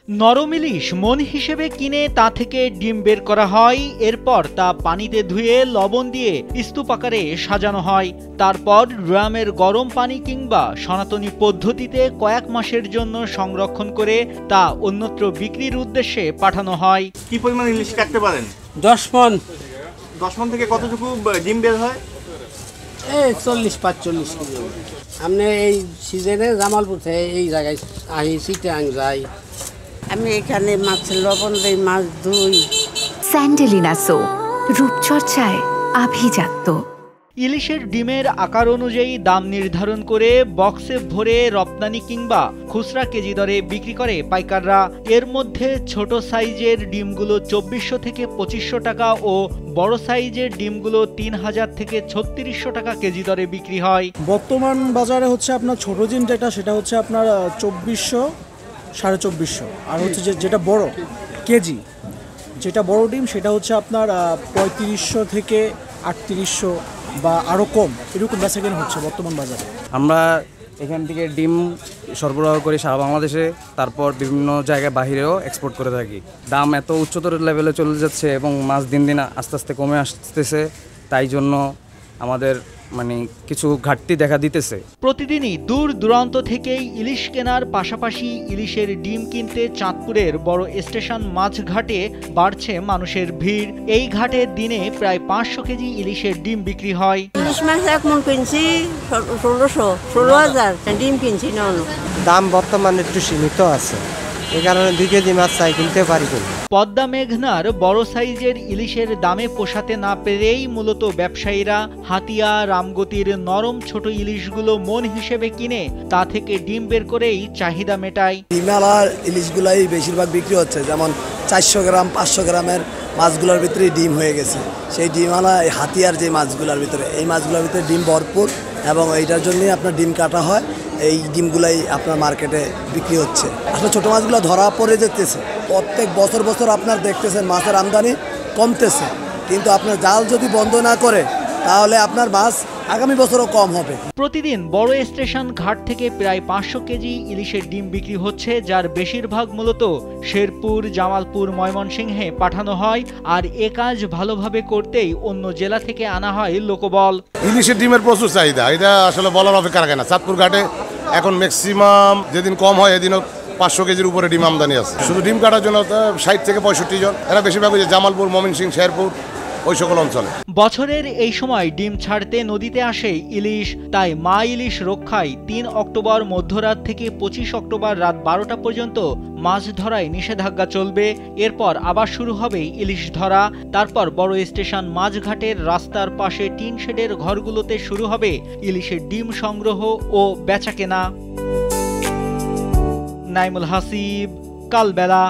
নরম ইলিশ মন হিসেবে কিনে তা থেকে ডিম বের করা হয়। এরপর তা পানিতে ধুয়ে লবণ দিয়ে স্তূপ আকারে সাজানো হয়। তারপর ড্রামের গরম পানি কিংবা সনাতনী পদ্ধতিতে কয়েক মাসের জন্য সংরক্ষণ করে তা অন্যত্র বিক্রির উদ্দেশ্যে পাঠানো হয়। কি পরিমাণ ইলিশ কাটতে পারেন? 10 মণ। 10 মণ থেকে কতটুকু ডিম বের হয়? এই 40-45 কেজি। আমরা এই সিজনে জামালপুর থেকে এই জায়গায় আহি চিটাং যাই। আমি এখানে মাছের লবণ দেই, মাছ ধুই। স্যান্ডেলিনা সো, রূপচর্চায় আভিজাত্য। ইলিশের ডিমের আকার অনুযায়ী দাম নির্ধারণ করে বক্সে ভরে রপ্তানি কিংবা খুচরা কেজি দরে বিক্রি করে পাইকাররা। এর মধ্যে ছোট সাইজের ডিমগুলো 2400 থেকে 2500 টাকা ও বড় সাইজের ডিমগুলো 3000 থেকে 3600 টাকা কেজি দরে বিক্রি হয়। বর্তমান বাজারে হচ্ছে আপনার ছোট ডিম সেটা হচ্ছে আপনার 2400, 2450, আর হচ্ছে যেটা বড় কেজি, যেটা বড় ডিম সেটা হচ্ছে আপনার 3500 থেকে 3800 বা আরও কম, এরকম বেচাকেনা হচ্ছে বর্তমান বাজারে। আমরা এখান থেকে ডিম সরবরাহ করি সারা বাংলাদেশে, তারপর বিভিন্ন জায়গায় বাহিরেও এক্সপোর্ট করে থাকি। দাম এত উচ্চতর লেভেলে চলে যাচ্ছে এবং মাছ দিন দিন আস্তে আস্তে কমে আসতেছে, তাই জন্য আমাদের কিছু ঘাটতি দেখা দিতেছে। প্রতিদিনই দূর দূরান্ত থেকেই ইলিশ কেনার পাশাপাশি ইলিশের ডিম কিনতে চাঁদপুরের বড় স্টেশন মাছ ঘাটে বাড়ছে মানুষের ভিড়। এই ঘাটে দিনে প্রায় 500 কেজি ইলিশের ডিম বিক্রি হয়। ইলিশ মাছ 1 মণ কিনছি 16,000, ডিম কিনছি না। দাম বর্তমানে একটু সীমিত আছে, এই কারণে 2 কেজি মাছ চাই, কিনতে পারি না। পদ্মা মেঘনার বড় সাইজের ইলিশের দামে পোষাতে না পেরেই মূলত ব্যবসায়ীরা হাতিয়া, রামগতির নরম ছোট ইলিশগুলো মন হিসেবে কিনে তা থেকে ডিম বের করেই চাহিদা মেটায়। ডিমওয়ালার ইলিশগুলাই বেশিরভাগ বিক্রি হচ্ছে, যেমন 400 গ্রাম 500 গ্রামের মাছগুলোর ভিতরে ডিম হয়ে গেছে। সেই ডিমওয়ালা হাতিয়ার যে মাছগুলোর ভিতরে, এই মাছগুলোর ভিতরে ডিম ভরপুর এবং এইটার জন্যই আপনার ডিম কাটা হয়। এই ডিমগুলাই আপনার মার্কেটে বিক্রি হচ্ছে। আসলে ছোটো মাছগুলো ধরা পড়ে যেতেছে। প্রত্যেক বছর আপনার দেখতেছেন মাছের আমদানি কমতেছে, কিন্তু আপনার জাল যদি বন্ধ না করে তাহলে আপনার মাছ আগামী বছরও কম হবে। প্রতিদিন বড় স্টেশন ঘাট থেকে প্রায় 500 কেজি ইলিশের ডিম বিক্রি হচ্ছে, যার বেশিরভাগ মূলত শেরপুর, জামালপুর, ময়মনসিংহে পাঠানো হয়। আর এ কাজ ভালোভাবে করতেই অন্য জেলা থেকে আনা হয় লোকবল। ইলিশের ডিমের প্রচুর চাহিদা, এটা আসলে বলার অপেক্ষা রাখে না। চাঁদপুর ঘাটে এখন ম্যাক্সিমাম যেদিন কম হয় এদিনও 500 কেজির উপরে ডিম আমদানি আছে। শুধু ডিম কাটার জন্য 60 থেকে 65 জন, এরা বেশিরভাগ হচ্ছে জামালপুর, ময়মনসিংহ, শেরপুর, ওই সকল অঞ্চলে। বছরের এই সময় ডিম ছাড়তে নদীতে আসে ইলিশ, তাই মা ইলিশ রক্ষায় 3 অক্টোবর মধ্যরাত থেকে 25 অক্টোবর রাত 12টা পর্যন্ত মাছ ধরায় নিষেধাজ্ঞা চলবে। এরপর আবার শুরু হবে ইলিশ ধরা। তারপর বড় স্টেশন মাছঘাটের রাস্তার পাশে টিন শেডের ঘরগুলোতে শুরু হবে ইলিশের ডিম সংগ্রহ ও বেচাকেনা। নাইমুল হাসিব, কালবেলা।